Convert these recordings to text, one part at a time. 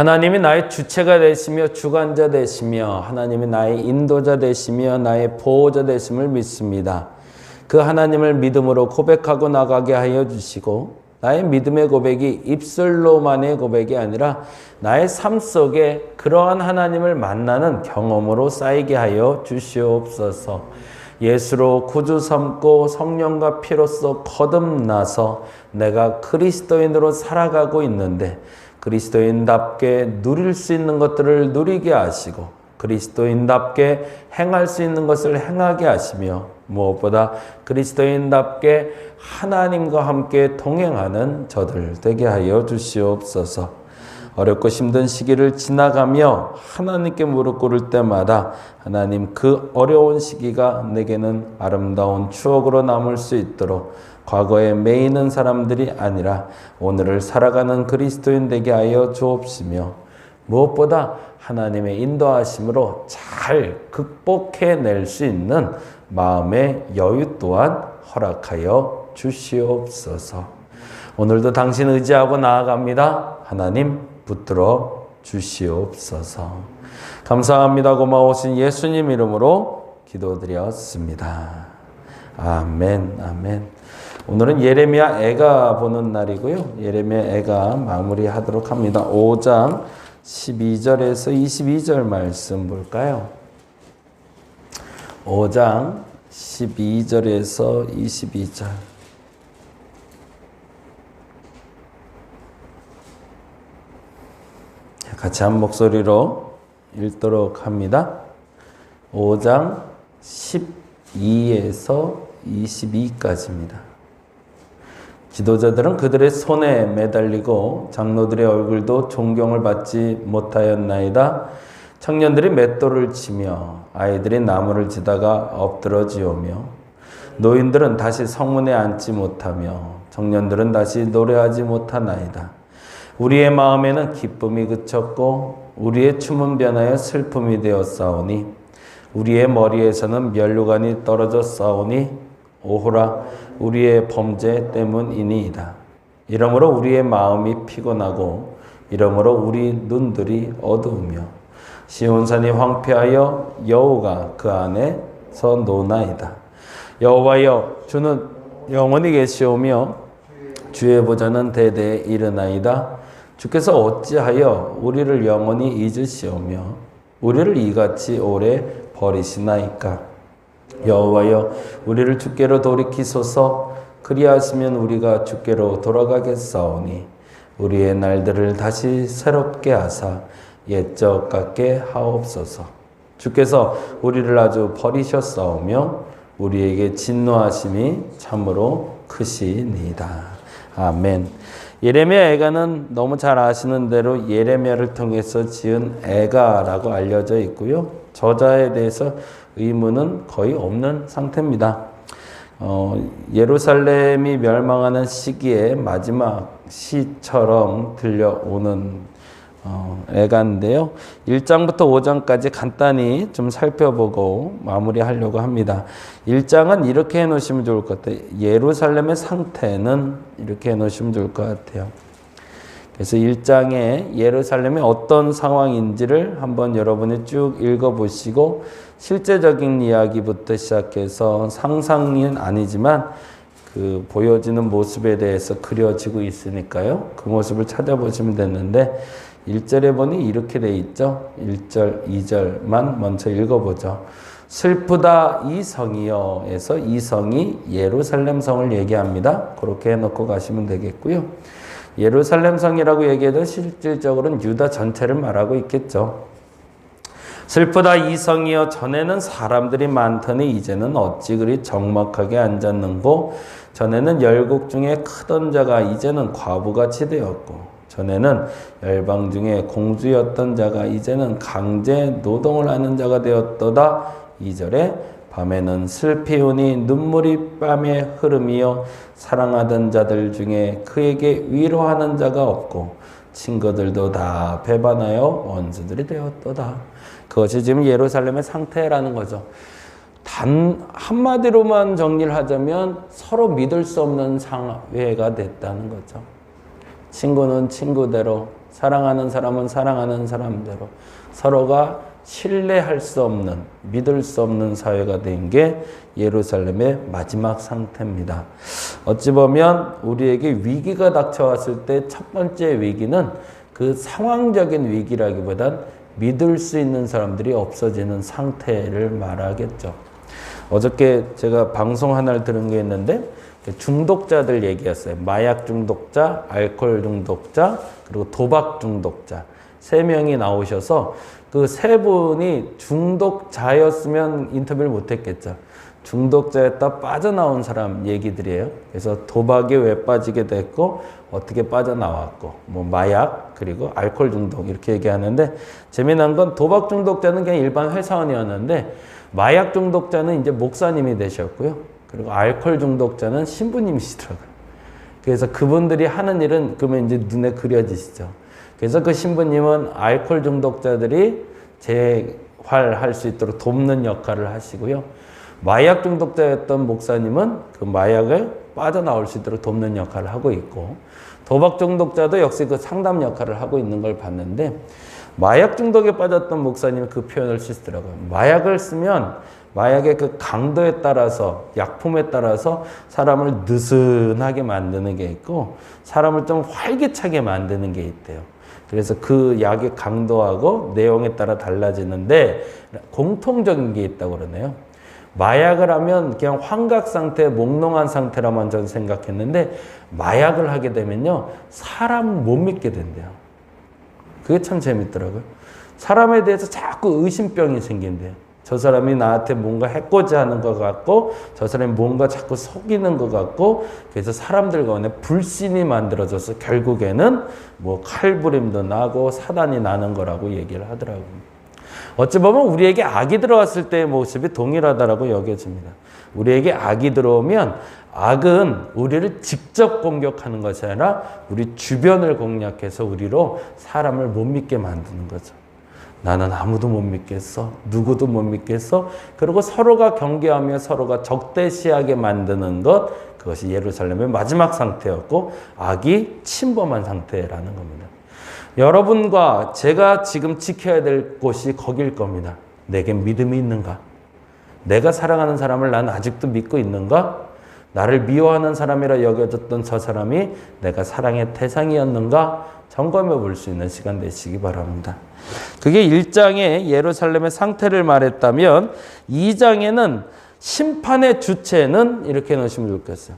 하나님이 나의 주체가 되시며 주관자 되시며 하나님이 나의 인도자 되시며 나의 보호자 되심을 믿습니다. 그 하나님을 믿음으로 고백하고 나가게 하여 주시고 나의 믿음의 고백이 입술로만의 고백이 아니라 나의 삶 속에 그러한 하나님을 만나는 경험으로 쌓이게 하여 주시옵소서. 예수로 구주 삼고 성령과 피로써 거듭나서 내가 그리스도인으로 살아가고 있는데 그리스도인답게 누릴 수 있는 것들을 누리게 하시고 그리스도인답게 행할 수 있는 것을 행하게 하시며 무엇보다 그리스도인답게 하나님과 함께 동행하는 저들 되게 하여 주시옵소서. 어렵고 힘든 시기를 지나가며 하나님께 무릎 꿇을 때마다 하나님 그 어려운 시기가 내게는 아름다운 추억으로 남을 수 있도록 과거에 매이는 사람들이 아니라 오늘을 살아가는 그리스도인 되게 하여 주옵시며 무엇보다 하나님의 인도하심으로 잘 극복해낼 수 있는 마음의 여유 또한 허락하여 주시옵소서. 오늘도 당신 의지하고 나아갑니다. 하나님 붙들어 주시옵소서. 감사합니다. 고마우신 예수님 이름으로 기도드렸습니다. 아멘, 아멘. 오늘은 예레미야 애가 보는 날이고요. 예레미야 애가 마무리하도록 합니다. 5장 12절에서 22절 말씀 볼까요? 5장 12절에서 22절. 같이 한 목소리로 읽도록 합니다. 5장 12에서 22까지입니다. 지도자들은 그들의 손에 매달리고 장로들의 얼굴도 존경을 받지 못하였나이다. 청년들이 맷돌을 치며 아이들이 나무를 지다가 엎드러지오며 노인들은 다시 성문에 앉지 못하며 청년들은 다시 노래하지 못하나이다. 우리의 마음에는 기쁨이 그쳤고 우리의 춤은 변하여 슬픔이 되었사오니 우리의 머리에서는 면류관이 떨어졌사오니 오호라 우리의 범죄 때문이니이다. 이러므로 우리의 마음이 피곤하고 이러므로 우리 눈들이 어두우며 시온산이 황폐하여 여호가 그 안에서 노나이다. 여호와여 주는 영원히 계시오며 주의 보좌는 대대에 이르나이다. 주께서 어찌하여 우리를 영원히 잊으시오며 우리를 이같이 오래 버리시나이까. 여호와여 우리를 주께로 돌이키소서. 그리하시면 우리가 주께로 돌아가겠사오니 우리의 날들을 다시 새롭게 하사 옛적 같게 하옵소서. 주께서 우리를 아주 버리셨사오며 우리에게 진노하심이 참으로 크시니이다. 아멘. 예레미야 애가는 너무 잘 아시는 대로 예레미야를 통해서 지은 애가라고 알려져 있고요. 저자에 대해서 의문은 거의 없는 상태입니다. 예루살렘이 멸망하는 시기에 마지막 시처럼 들려오는 애가인데요. 1장부터 5장까지 간단히 좀 살펴보고 마무리하려고 합니다. 1장은 이렇게 해놓으시면 좋을 것 같아요. 예루살렘의 상태는 이렇게 해놓으시면 좋을 것 같아요. 그래서 1장에 예루살렘이 어떤 상황인지를 한번 여러분이 쭉 읽어보시고 실제적인 이야기부터 시작해서 상상은 아니지만 그 보여지는 모습에 대해서 그려지고 있으니까요. 그 모습을 찾아보시면 되는데 1절에 보니 이렇게 돼 있죠. 1절, 2절만 먼저 읽어보죠. 슬프다 이 성이여 에서 이 성이 예루살렘 성을 얘기합니다. 그렇게 해놓고 가시면 되겠고요. 예루살렘 성이라고 얘기해도 실질적으로는 유다 전체를 말하고 있겠죠. 슬프다 이 성이여 전에는 사람들이 많더니 이제는 어찌 그리 적막하게 앉았는고 전에는 열국 중에 크던 자가 이제는 과부같이 되었고 전에는 열방 중에 공주였던 자가 이제는 강제 노동을 하는 자가 되었도다. 2절에 밤에는 슬피 우니 눈물이 밤에 흐름이여 사랑하던 자들 중에 그에게 위로하는 자가 없고 친구들도 다 배반하여 원수들이 되었도다. 그것이 지금 예루살렘의 상태라는 거죠. 단 한마디로만 정리를 하자면 서로 믿을 수 없는 사회가 됐다는 거죠. 친구는 친구대로, 사랑하는 사람은 사랑하는 사람대로 서로가 신뢰할 수 없는, 믿을 수 없는 사회가 된 게 예루살렘의 마지막 상태입니다. 어찌 보면 우리에게 위기가 닥쳐왔을 때 첫 번째 위기는 그 상황적인 위기라기보단 믿을 수 있는 사람들이 없어지는 상태를 말하겠죠. 어저께 제가 방송 하나를 들은 게 있는데 중독자들 얘기였어요. 마약 중독자, 알코올 중독자, 그리고 도박 중독자. 3명이 나오셔서 그 3분이 중독자였으면 인터뷰를 못했겠죠. 중독자였다 빠져나온 사람 얘기들이에요. 그래서 도박에 왜 빠지게 됐고 어떻게 빠져나왔고 뭐 마약 그리고 알코올 중독 이렇게 얘기하는데 재미난 건 도박 중독자는 그냥 일반 회사원이었는데 마약 중독자는 이제 목사님이 되셨고요. 그리고 알코올 중독자는 신부님이시더라고요. 그래서 그분들이 하는 일은 그러면 이제 눈에 그려지시죠. 그래서 그 신부님은 알코올 중독자들이 재활할 수 있도록 돕는 역할을 하시고요. 마약 중독자였던 목사님은 그 마약을 빠져나올 수 있도록 돕는 역할을 하고 있고 도박 중독자도 역시 그 상담 역할을 하고 있는 걸 봤는데 마약 중독에 빠졌던 목사님이 그 표현을 쓰시더라고요. 마약을 쓰면 마약의 그 강도에 따라서 약품에 따라서 사람을 느슨하게 만드는 게 있고 사람을 좀 활기차게 만드는 게 있대요. 그래서 그 약의 강도하고 내용에 따라 달라지는데 공통적인 게 있다고 그러네요. 마약을 하면 그냥 환각 상태, 몽롱한 상태라만 저는 생각했는데 마약을 하게 되면요 사람 못 믿게 된대요. 그게 참 재밌더라고요. 사람에 대해서 자꾸 의심병이 생긴대요. 저 사람이 나한테 뭔가 해코지 하는 것 같고 저 사람이 뭔가 자꾸 속이는 것 같고 그래서 사람들 간에 불신이 만들어져서 결국에는 뭐 칼부림도 나고 사단이 나는 거라고 얘기를 하더라고요. 어찌 보면 우리에게 악이 들어왔을 때의 모습이 동일하다라고 여겨집니다. 우리에게 악이 들어오면 악은 우리를 직접 공격하는 것이 아니라 우리 주변을 공략해서 우리로 사람을 못 믿게 만드는 거죠. 나는 아무도 못 믿겠어. 누구도 못 믿겠어. 그리고 서로가 경계하며 서로가 적대시하게 만드는 것, 그것이 예루살렘의 마지막 상태였고 악이 침범한 상태라는 겁니다. 여러분과 제가 지금 지켜야 될 곳이 거길 겁니다. 내게 믿음이 있는가? 내가 사랑하는 사람을 난 아직도 믿고 있는가? 나를 미워하는 사람이라 여겨졌던 저 사람이 내가 사랑의 대상이었는가? 점검해 볼 수 있는 시간 되시기 바랍니다. 그게 1장의 예루살렘의 상태를 말했다면 2장에는 심판의 주체는 이렇게 넣으시면 좋겠어요.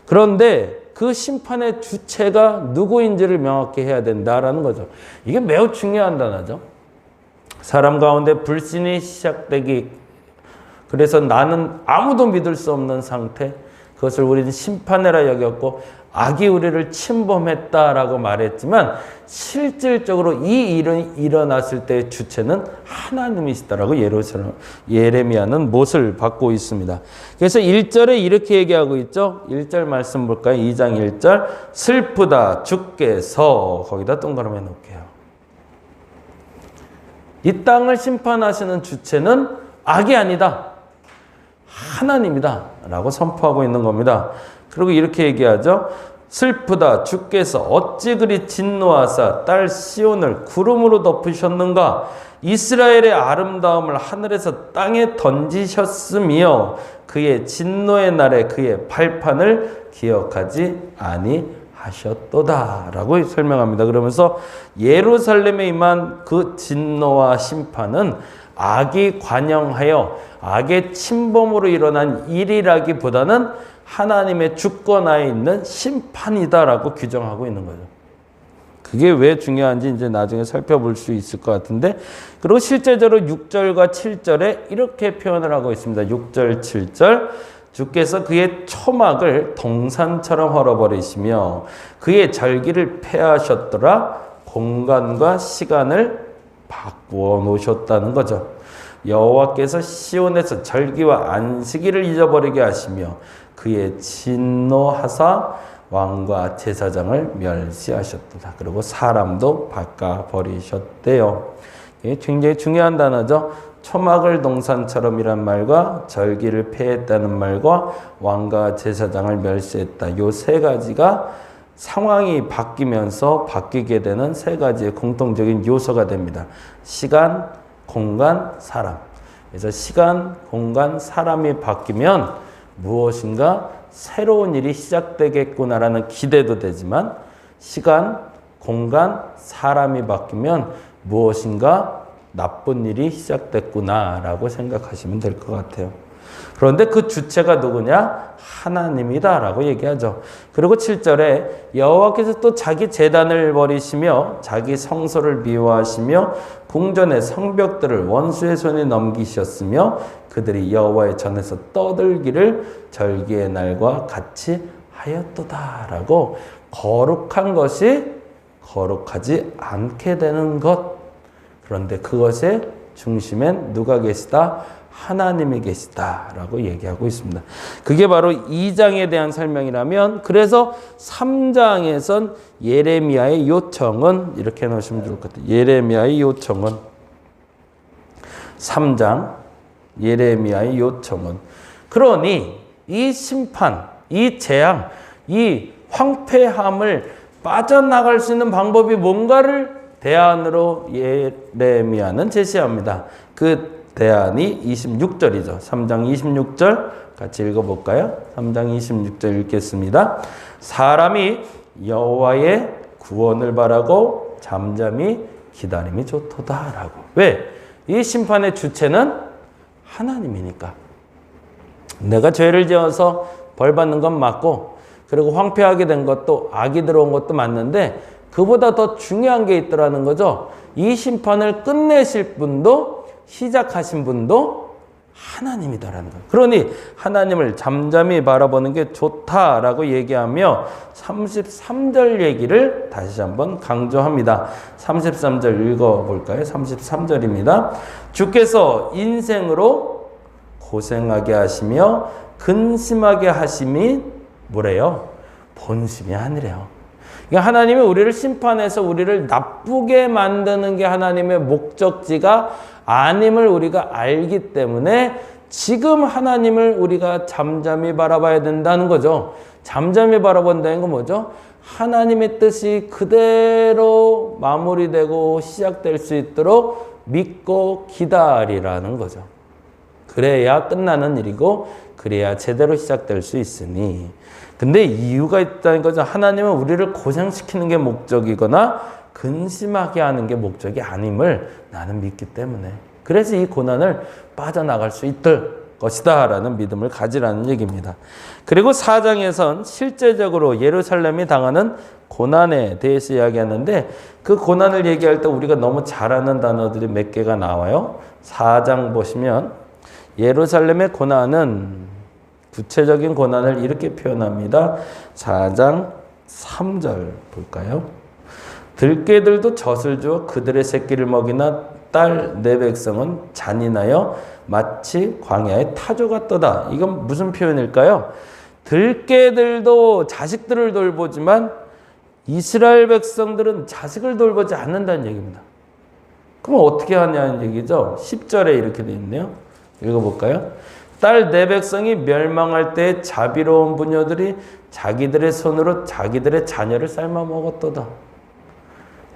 그런데 그 심판의 주체가 누구인지를 명확히 해야 된다라는 거죠. 이게 매우 중요한 단어죠. 사람 가운데 불신이 시작되기, 그래서 나는 아무도 믿을 수 없는 상태, 그것을 우리는 심판이라 여겼고 악이 우리를 침범했다라고 말했지만 실질적으로 이 일은 일어났을 때의 주체는 하나님이시다라고 예레미야는 못을 받고 있습니다. 그래서 1절에 이렇게 얘기하고 있죠. 1절 말씀 볼까요? 2장 1절 슬프다 주께서 거기다 동그라미 놓을게요. 이 땅을 심판하시는 주체는 악이 아니다. 하나님이다 라고 선포하고 있는 겁니다. 그리고 이렇게 얘기하죠. 슬프다 주께서 어찌 그리 진노하사 딸 시온을 구름으로 덮으셨는가. 이스라엘의 아름다움을 하늘에서 땅에 던지셨으며 그의 진노의 날에 그의 발판을 기억하지 아니하셨도다 라고 설명합니다. 그러면서 예루살렘에 임한 그 진노와 심판은 악이 관영하여 악의 침범으로 일어난 일이라기보다는 하나님의 주권하에 있는 심판이다라고 규정하고 있는 거죠. 그게 왜 중요한지 이제 나중에 살펴볼 수 있을 것 같은데, 그리고 실제적으로 6절과 7절에 이렇게 표현을 하고 있습니다. 6절, 7절 주께서 그의 초막을 동산처럼 헐어버리시며 그의 절기를 폐하셨더라. 공간과 시간을 바꾸어 놓으셨다는 거죠. 여호와께서 시온에서 절기와 안식일을 잊어버리게 하시며 그의 진노하사 왕과 제사장을 멸시하셨도다. 그리고 사람도 바꿔버리셨대요. 이게 굉장히 중요한 단어죠. 초막을 동산처럼이란 말과 절기를 폐했다는 말과 왕과 제사장을 멸시했다. 요 세 가지가 상황이 바뀌면서 바뀌게 되는 세 가지의 공통적인 요소가 됩니다. 시간, 공간, 사람. 그래서 시간, 공간, 사람이 바뀌면 무엇인가 새로운 일이 시작되겠구나라는 기대도 되지만 시간, 공간, 사람이 바뀌면 무엇인가 나쁜 일이 시작됐구나라고 생각하시면 될 것 같아요. 그런데 그 주체가 누구냐? 하나님이다라고 얘기하죠. 그리고 7절에 여호와께서 또 자기 제단을 버리시며 자기 성소를 미워하시며 궁전의 성벽들을 원수의 손에 넘기셨으며 그들이 여호와의 전에서 떠들기를 절기의 날과 같이 하였도다라고 거룩한 것이 거룩하지 않게 되는 것. 그런데 그것의 중심엔 누가 계시다? 하나님이 계시다라고 얘기하고 있습니다. 그게 바로 2장에 대한 설명이라면 그래서 3장에선 예레미야의 요청은 이렇게 놓으시면 좋을 것 같아요. 예레미야의 요청은 3장 예레미야의 요청은 그러니 이 심판, 이 재앙, 이 황폐함을 빠져나갈 수 있는 방법이 뭔가를 대안으로 예레미야는 제시합니다. 그 대안이 26절이죠. 3장 26절 같이 읽어볼까요? 3장 26절 읽겠습니다. 사람이 여호와의 구원을 바라고 잠잠히 기다림이 좋도다라고. 왜? 이 심판의 주체는 하나님이니까. 내가 죄를 지어서 벌 받는 건 맞고 그리고 황폐하게 된 것도 악이 들어온 것도 맞는데 그보다 더 중요한 게 있더라는 거죠. 이 심판을 끝내실 분도 시작하신 분도 하나님이다라는 거예요. 그러니 하나님을 잠잠히 바라보는 게 좋다라고 얘기하며 33절 얘기를 다시 한번 강조합니다. 33절 읽어볼까요? 33절입니다. 주께서 인생으로 고생하게 하시며 근심하게 하심이 뭐래요? 본심이 아니래요. 그러니까 하나님이 우리를 심판해서 우리를 나쁘게 만드는 게 하나님의 목적지가 아님을 우리가 알기 때문에 지금 하나님을 우리가 잠잠히 바라봐야 된다는 거죠. 잠잠히 바라본다는 건 뭐죠? 하나님의 뜻이 그대로 마무리되고 시작될 수 있도록 믿고 기다리라는 거죠. 그래야 끝나는 일이고 그래야 제대로 시작될 수 있으니. 근데 이유가 있다는 거죠. 하나님은 우리를 고생시키는 게 목적이거나 근심하게 하는 게 목적이 아님을 나는 믿기 때문에. 그래서 이 고난을 빠져나갈 수 있을 것이다 라는 믿음을 가지라는 얘기입니다. 그리고 4장에선 실제적으로 예루살렘이 당하는 고난에 대해서 이야기하는데 그 고난을 얘기할 때 우리가 너무 잘 아는 단어들이 몇 개가 나와요. 4장 보시면 예루살렘의 고난은 구체적인 고난을 이렇게 표현합니다. 4장 3절 볼까요? 들깨들도 젖을 주어 그들의 새끼를 먹이나 딸 내 백성은 잔인하여 마치 광야의 타조 같도다. 이건 무슨 표현일까요? 들깨들도 자식들을 돌보지만 이스라엘 백성들은 자식을 돌보지 않는다는 얘기입니다. 그럼 어떻게 하냐는 얘기죠. 10절에 이렇게 되어 있네요. 읽어볼까요? 딸 내 백성이 멸망할 때 자비로운 부녀들이 자기들의 손으로 자기들의 자녀를 삶아 먹었도다.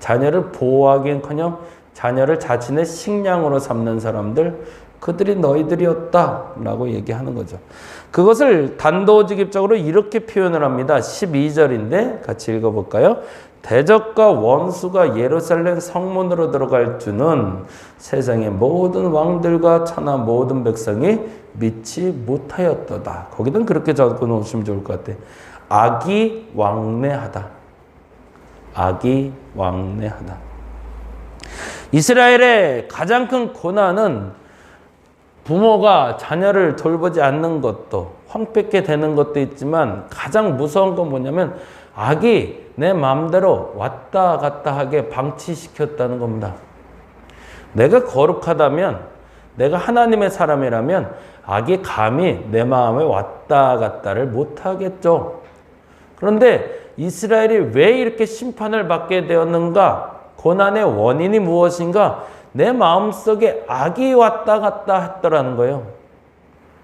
자녀를 보호하기엔커녕 자녀를 자신의 식량으로 삼는 사람들, 그들이 너희들이었다라고 얘기하는 거죠. 그것을 단도직입적으로 이렇게 표현을 합니다. 12절인데 같이 읽어볼까요? 대적과 원수가 예루살렘 성문으로 들어갈 줄은 세상의 모든 왕들과 천하 모든 백성이 믿지 못하였도다. 거기는 그렇게 적어 놓으시면 좋을 것 같아요. 악이 왕래하다. 악이 왕래하다. 이스라엘의 가장 큰 고난은 부모가 자녀를 돌보지 않는 것도 황폐케 되는 것도 있지만 가장 무서운 건 뭐냐면 악이 내 마음대로 왔다 갔다 하게 방치시켰다는 겁니다. 내가 거룩하다면, 내가 하나님의 사람이라면 악이 감히 내 마음에 왔다 갔다를 못하겠죠. 그런데 이스라엘이 왜 이렇게 심판을 받게 되었는가? 고난의 원인이 무엇인가? 내 마음속에 악이 왔다 갔다 했더라는 거예요.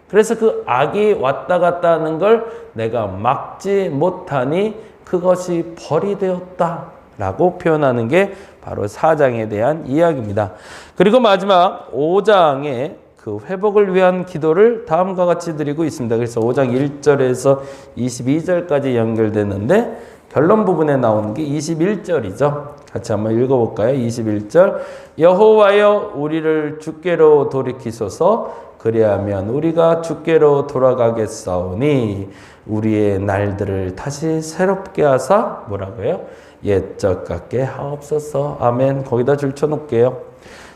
그래서 그 악이 왔다 갔다 하는 걸 내가 막지 못하니 그것이 벌이 되었다 라고 표현하는 게 바로 4장에 대한 이야기입니다. 그리고 마지막 5장에 그 회복을 위한 기도를 다음과 같이 드리고 있습니다. 그래서 5장 1절에서 22절까지 연결되는데 결론 부분에 나오는 게 21절이죠. 같이 한번 읽어볼까요? 21절 여호와여 우리를 주께로 돌이키소서 그리하면 우리가 주께로 돌아가겠사오니 우리의 날들을 다시 새롭게 하사 뭐라고요? 옛적 같게 하옵소서. 아멘. 거기다 줄 쳐놓을게요.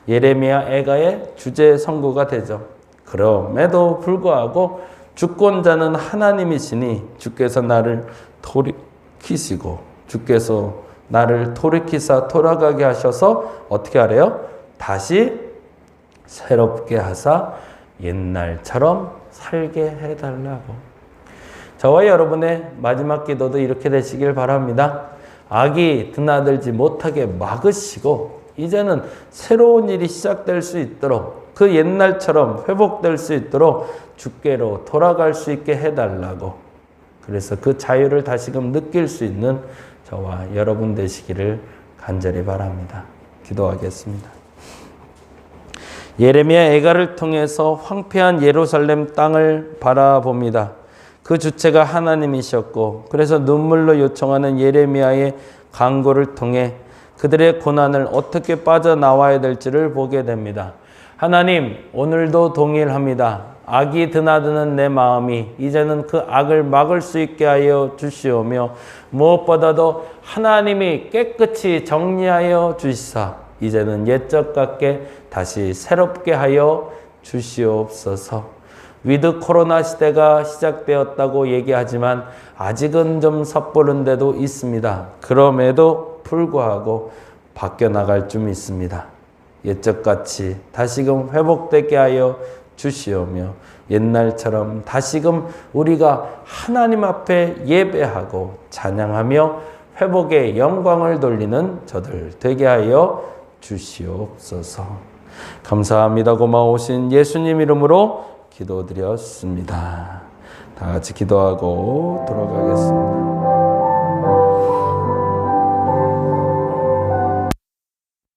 예레미야 애가의 주제 선고가 되죠. 그럼에도 불구하고 주권자는 하나님이시니 주께서 나를 돌이키시고 주께서 나를 돌이키사 돌아가게 하셔서 어떻게 하래요? 다시 새롭게 하사 옛날처럼 살게 해달라고. 저와 여러분의 마지막 기도도 이렇게 되시길 바랍니다. 악이 드나들지 못하게 막으시고 이제는 새로운 일이 시작될 수 있도록 그 옛날처럼 회복될 수 있도록 주께로 돌아갈 수 있게 해달라고. 그래서 그 자유를 다시금 느낄 수 있는 저와 여러분 되시기를 간절히 바랍니다. 기도하겠습니다. 예레미야 애가를 통해서 황폐한 예루살렘 땅을 바라봅니다. 그 주체가 하나님이셨고 그래서 눈물로 요청하는 예레미야의 간구를 통해 그들의 고난을 어떻게 빠져나와야 될지를 보게 됩니다. 하나님, 오늘도 동일합니다. 악이 드나드는 내 마음이 이제는 그 악을 막을 수 있게 하여 주시오며 무엇보다도 하나님이 깨끗이 정리하여 주시사 이제는 옛적 같게 다시 새롭게 하여 주시옵소서. 위드 코로나 시대가 시작되었다고 얘기하지만 아직은 좀 섣부른 데도 있습니다. 그럼에도 불구하고 바뀌어 나갈 좀 있습니다. 옛적같이 다시금 회복되게 하여 주시오며 옛날처럼 다시금 우리가 하나님 앞에 예배하고 찬양하며 회복의 영광을 돌리는 저들 되게 하여 주시옵소서. 감사합니다. 고마우신 예수님 이름으로 기도드렸습니다. 다 같이 기도하고 돌아가겠습니다.